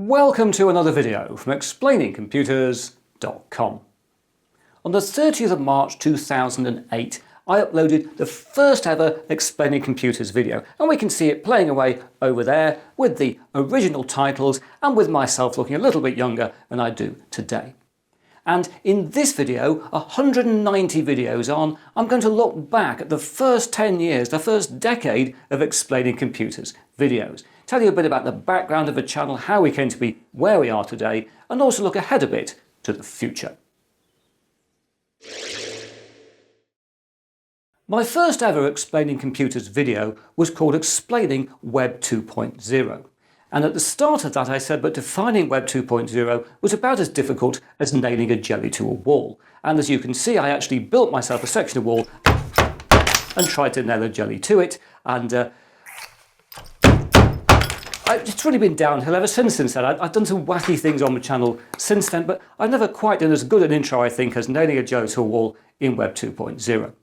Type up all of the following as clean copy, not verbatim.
Welcome to another video from ExplainingComputers.com. On the 30th of March 2008, I uploaded the first ever Explaining Computers video, and we can see it playing away over there with the original titles and with myself looking a little bit younger than I do today. And in this video, 190 videos on, I'm going to look back at the first 10 years, the first decade of Explaining Computers videos. Tell you a bit about the background of the channel, how we came to be where we are today, and also look ahead a bit to the future. My first ever Explaining Computers video was called Explaining Web 2.0. And at the start of that I said that defining Web 2.0 was about as difficult as nailing a jelly to a wall. And as you can see, I actually built myself a section of wall and tried to nail a jelly to it. And it's really been downhill ever since then. I've done some wacky things on the channel since then, but I've never quite done as good an intro, I think, as nailing a jelly to a wall in Web 2.0.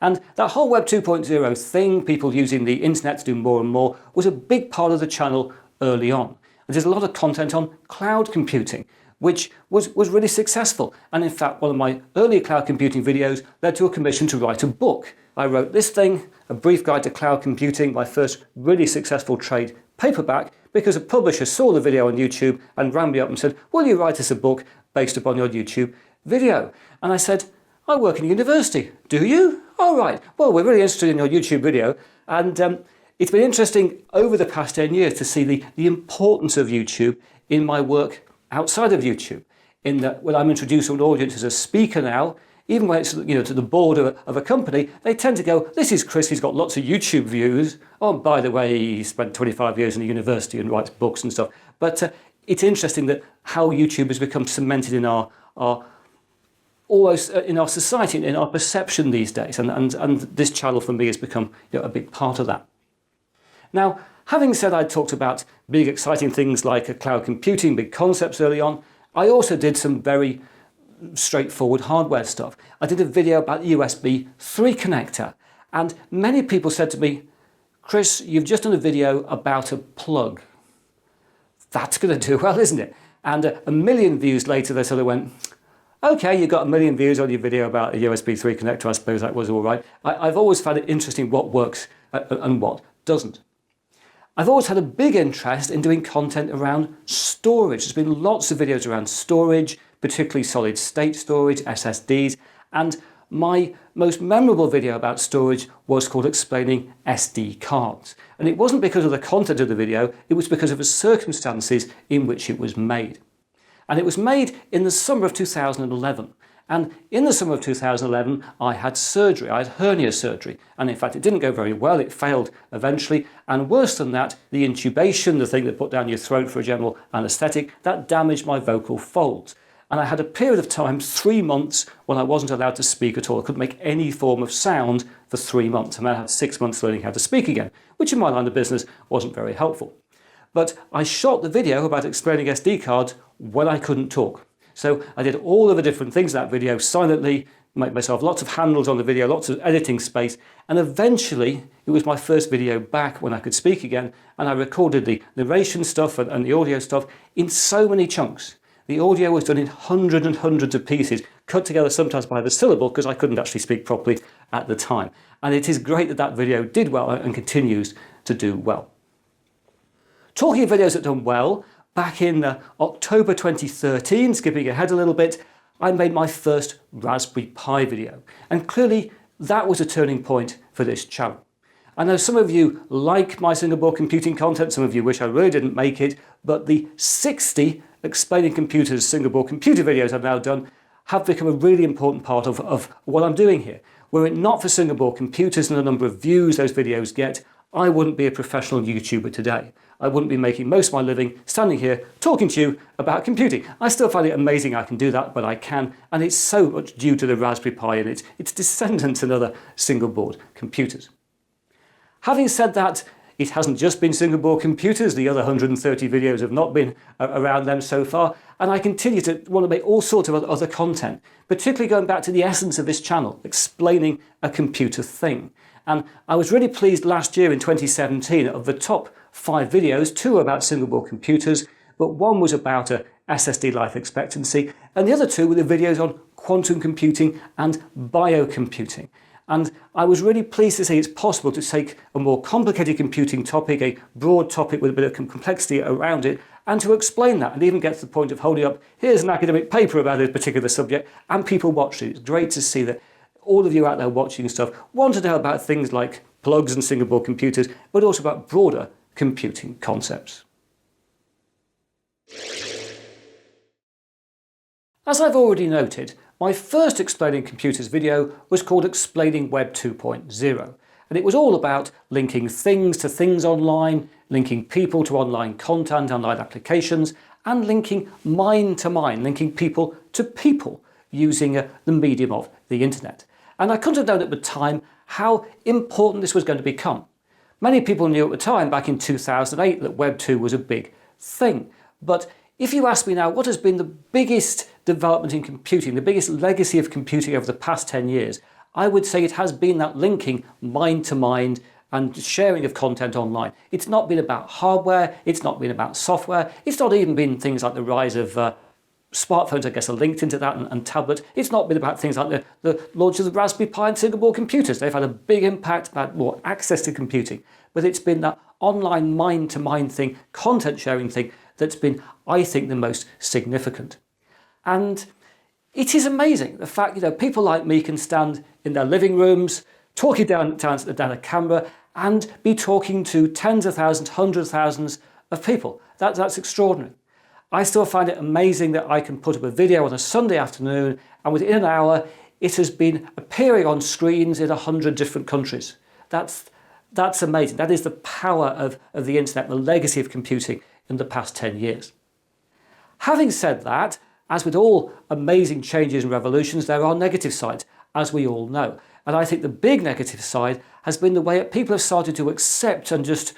And that whole Web 2.0 thing, people using the internet to do more and more, was a big part of the channel early on. And there's a lot of content on cloud computing, which was really successful. And in fact, one of my earlier cloud computing videos led to a commission to write a book. I wrote this thing, A Brief Guide to Cloud Computing, my first really successful trade paperback, because a publisher saw the video on YouTube and rang me up and said, will you write us a book based upon your YouTube video? And I said, I work in a university. Do you? All right. Well, we're really interested in your YouTube video. And it's been interesting over the past 10 years to see the importance of YouTube in my work outside of YouTube. In that when I'm introduced to an audience as a speaker now, even when it's to the board of a company, they tend to go, this is Chris, he's got lots of YouTube views. Oh, by the way, he spent 25 years in a university and writes books and stuff. But it's interesting that how YouTube has become cemented in our almost in our society, in our perception these days. And this channel for me has become a big part of that. Now, having said I talked about big exciting things like cloud computing, big concepts early on, I also did some very straightforward hardware stuff. I did a video about the USB 3 connector, and many people said to me, Chris, you've just done a video about a plug. That's going to do well, isn't it? And a million views later they sort of went, okay, you got a million views on your video about a USB 3 connector, I suppose that was all right. I've always found it interesting what works and what doesn't. I've always had a big interest in doing content around storage. There's been lots of videos around storage, particularly solid state storage, SSDs, and my most memorable video about storage was called Explaining SD cards. And it wasn't because of the content of the video, it was because of the circumstances in which it was made. And it was made in the summer of 2011. And in the summer of 2011, I had surgery. I had hernia surgery. And in fact, it didn't go very well. It failed eventually. And worse than that, the intubation, the thing that put down your throat for a general anaesthetic, that damaged my vocal folds. And I had a period of time, 3 months, when I wasn't allowed to speak at all. I couldn't make any form of sound for 3 months. And then I had 6 months learning how to speak again, which in my line of business wasn't very helpful. But I shot the video about explaining SD cards when I couldn't talk. So I did all of the different things in that video silently, made myself lots of handles on the video, lots of editing space, and eventually it was my first video back when I could speak again, and I recorded the narration stuff and the audio stuff in so many chunks. The audio was done in hundreds and hundreds of pieces, cut together sometimes by the syllable because I couldn't actually speak properly at the time. And it is great that that video did well and continues to do well. Talking of videos that done well, back in October 2013, skipping ahead a little bit, I made my first Raspberry Pi video. And clearly that was a turning point for this channel. I know some of you like my single board computing content, some of you wish I really didn't make it, but the 60 Explaining Computers single board computer videos I've now done have become a really important part of what I'm doing here. Were it not for single board computers and the number of views those videos get, I wouldn't be a professional YouTuber today. I wouldn't be making most of my living standing here talking to you about computing. I still find it amazing I can do that, but I can, and it's so much due to the Raspberry Pi and its descendants and other single board computers. Having said that, it hasn't just been single board computers, the other 130 videos have not been around them so far, and I continue to want to make all sorts of other content, particularly going back to the essence of this channel, explaining a computer thing. And I was really pleased last year in 2017 of the top 5 videos, 2 about single board computers, but one was about a SSD life expectancy, and the other two were the videos on quantum computing and biocomputing. And I was really pleased to see it's possible to take a more complicated computing topic, a broad topic with a bit of complexity around it, and to explain that, and even get to the point of holding up, here's an academic paper about a particular subject, and people watched it. It's great to see that all of you out there watching stuff want to know about things like plugs and single board computers, but also about broader computing concepts. As I've already noted, my first Explaining Computers video was called Explaining Web 2.0, and it was all about linking things to things online, linking people to online content, online applications, and linking mind to mind, linking people to people using the medium of the internet. And I couldn't have known at the time how important this was going to become. Many people knew at the time, back in 2008, that Web 2 was a big thing. But if you ask me now, what has been the biggest development in computing, the biggest legacy of computing over the past 10 years, I would say it has been that linking mind to mind and sharing of content online. It's not been about hardware, it's not been about software, it's not even been things like the rise of smartphones, I guess, are linked into that, and tablets. It's not been about things like the launch of the Raspberry Pi and single board computers. They've had a big impact about more access to computing. But it's been that online mind-to-mind thing, content sharing thing, that's been, I think, the most significant. And it is amazing, the fact, people like me can stand in their living rooms, talking down a camera, and be talking to tens of thousands, hundreds of thousands of people. That's extraordinary. I still find it amazing that I can put up a video on a Sunday afternoon, and within an hour it has been appearing on screens in 100 different countries. That's amazing. That is the power of the internet, the legacy of computing in the past 10 years. Having said that, as with all amazing changes and revolutions, there are negative sides, as we all know. And I think the big negative side has been the way that people have started to accept and just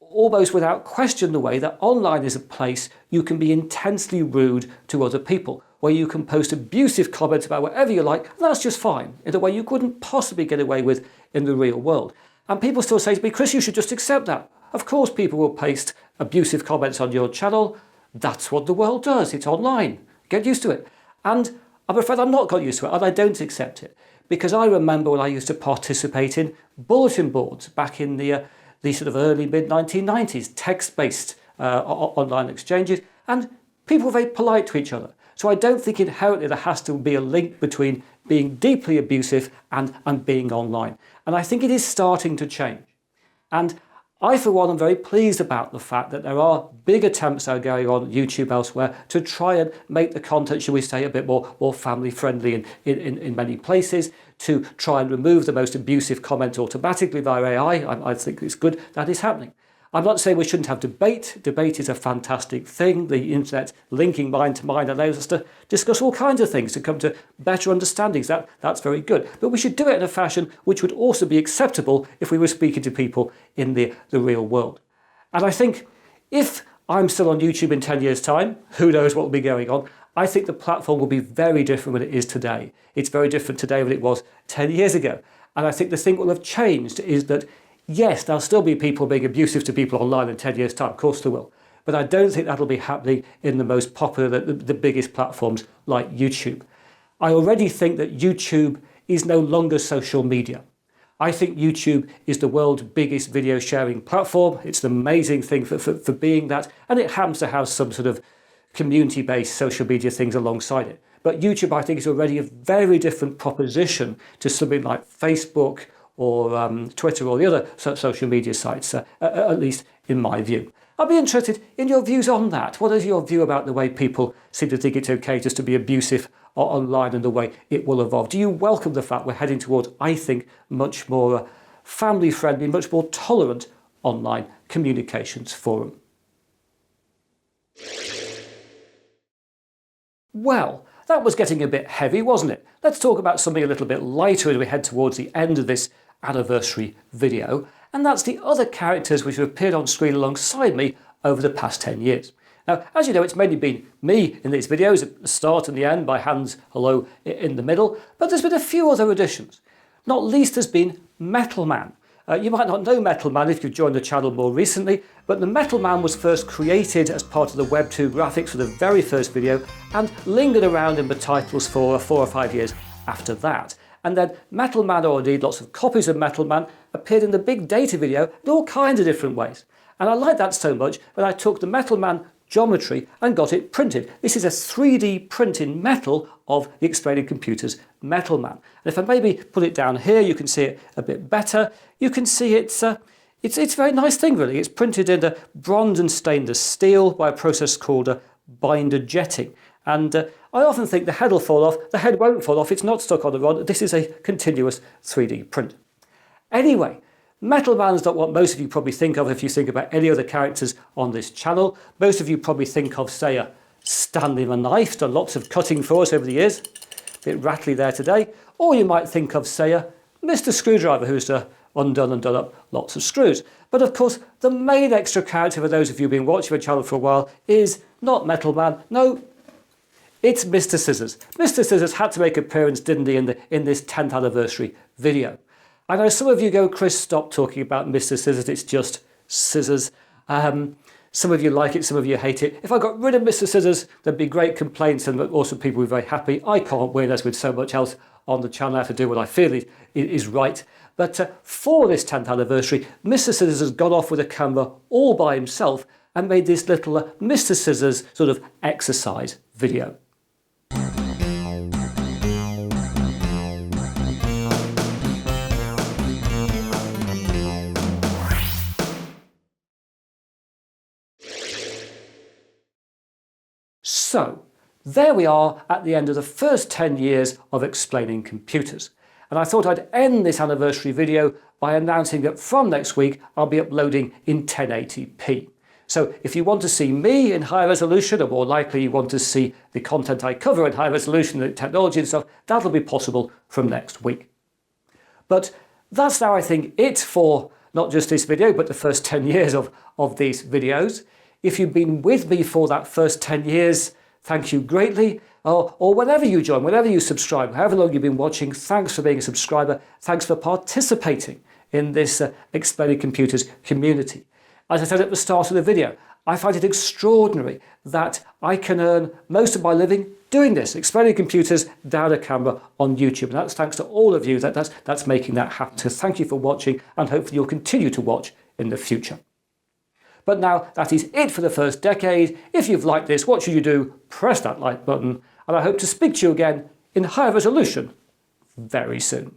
almost without question the way that online is a place you can be intensely rude to other people, where you can post abusive comments about whatever you like, and that's just fine, in a way you couldn't possibly get away with in the real world. And people still say to me, Chris, you should just accept that. Of course people will paste abusive comments on your channel. That's what the world does. It's online. Get used to it. And I'm afraid I'm not got used to it, and I don't accept it. Because I remember when I used to participate in bulletin boards back in the sort of early mid-1990s, text-based online exchanges, and people were very polite to each other. So I don't think inherently there has to be a link between being deeply abusive and being online. And I think it is starting to change. And I, for one, am very pleased about the fact that there are big attempts that are going on YouTube elsewhere to try and make the content, shall we say, a bit more family friendly in many places, to try and remove the most abusive comments automatically via AI. I think it's good that is happening. I'm not saying we shouldn't have debate. Debate is a fantastic thing. The internet linking mind to mind allows us to discuss all kinds of things, to come to better understandings. That's very good. But we should do it in a fashion which would also be acceptable if we were speaking to people in the real world. And I think if I'm still on YouTube in 10 years' time, who knows what will be going on, I think the platform will be very different than it is today. It's very different today than it was 10 years ago. And I think the thing that will have changed is that yes, there'll still be people being abusive to people online in 10 years' time, of course there will. But I don't think that'll be happening in the most popular, the biggest platforms like YouTube. I already think that YouTube is no longer social media. I think YouTube is the world's biggest video sharing platform. It's an amazing thing for being that, and it happens to have some sort of community-based social media things alongside it. But YouTube, I think, is already a very different proposition to something like Facebook or Twitter or the other social media sites, at least in my view. I'd be interested in your views on that. What is your view about the way people seem to think it's okay just to be abusive online and the way it will evolve? Do you welcome the fact we're heading towards, I think, much more family-friendly, much more tolerant online communications forum? Well, that was getting a bit heavy, wasn't it? Let's talk about something a little bit lighter as we head towards the end of this anniversary video, and that's the other characters which have appeared on screen alongside me over the past 10 years. Now, as you know, it's mainly been me in these videos, at the start and the end, by Hans Hello in the middle, but there's been a few other additions. Not least has been Metal Man. You might not know Metal Man if you've joined the channel more recently, but the Metal Man was first created as part of the Web 2 graphics for the very first video and lingered around in the titles for 4 or 5 years after that. And then Metal Man, or indeed lots of copies of Metal Man, appeared in the big data video in all kinds of different ways. And I liked that so much that I took the Metal Man geometry and got it printed. This is a 3D print in metal of the Explaining Computers Metal Man. And if I maybe put it down here, you can see it a bit better. You can see it's a very nice thing, really. It's printed in bronze and stainless steel by a process called binder jetting. And I often think the head will fall off. The head won't fall off. It's not stuck on the rod. This is a continuous 3D print. Anyway, Metal Man's not what most of you probably think of if you think about any other characters on this channel. Most of you probably think of, say, Stanley the Knife, done lots of cutting for us over the years. A bit rattly there today. Or you might think of, say, Mr. Screwdriver, who's undone and done up lots of screws. But of course, the main extra character for those of you who've been watching the channel for a while is not Metal Man. No, it's Mr. Scissors. Mr. Scissors had to make an appearance, didn't he, in this 10th anniversary video. I know some of you go, Chris, stop talking about Mr. Scissors, it's just scissors. Some of you like it, some of you hate it. If I got rid of Mr. Scissors, there'd be great complaints and also people would be very happy. I can't win, as with so much else on the channel. I have to do what I feel is right. But for this 10th anniversary, Mr. Scissors has gone off with a camera all by himself and made this little Mr. Scissors sort of exercise video. So, there we are at the end of the first 10 years of Explaining Computers. And I thought I'd end this anniversary video by announcing that from next week I'll be uploading in 1080p. So if you want to see me in high resolution, or more likely you want to see the content I cover in high resolution, the technology and stuff, that'll be possible from next week. But that's now, I think, it for not just this video, but the first 10 years of these videos. If you've been with me for that first 10 years, thank you greatly. Or whenever you join, whenever you subscribe, however long you've been watching, thanks for being a subscriber. Thanks for participating in this Explaining Computers community. As I said at the start of the video, I find it extraordinary that I can earn most of my living doing this, explaining computers down a camera on YouTube. And that's thanks to all of you that's making that happen. So thank you for watching, and hopefully you'll continue to watch in the future. But now that is it for the first decade. If you've liked this, what should you do? Press that like button, and I hope to speak to you again in high resolution very soon.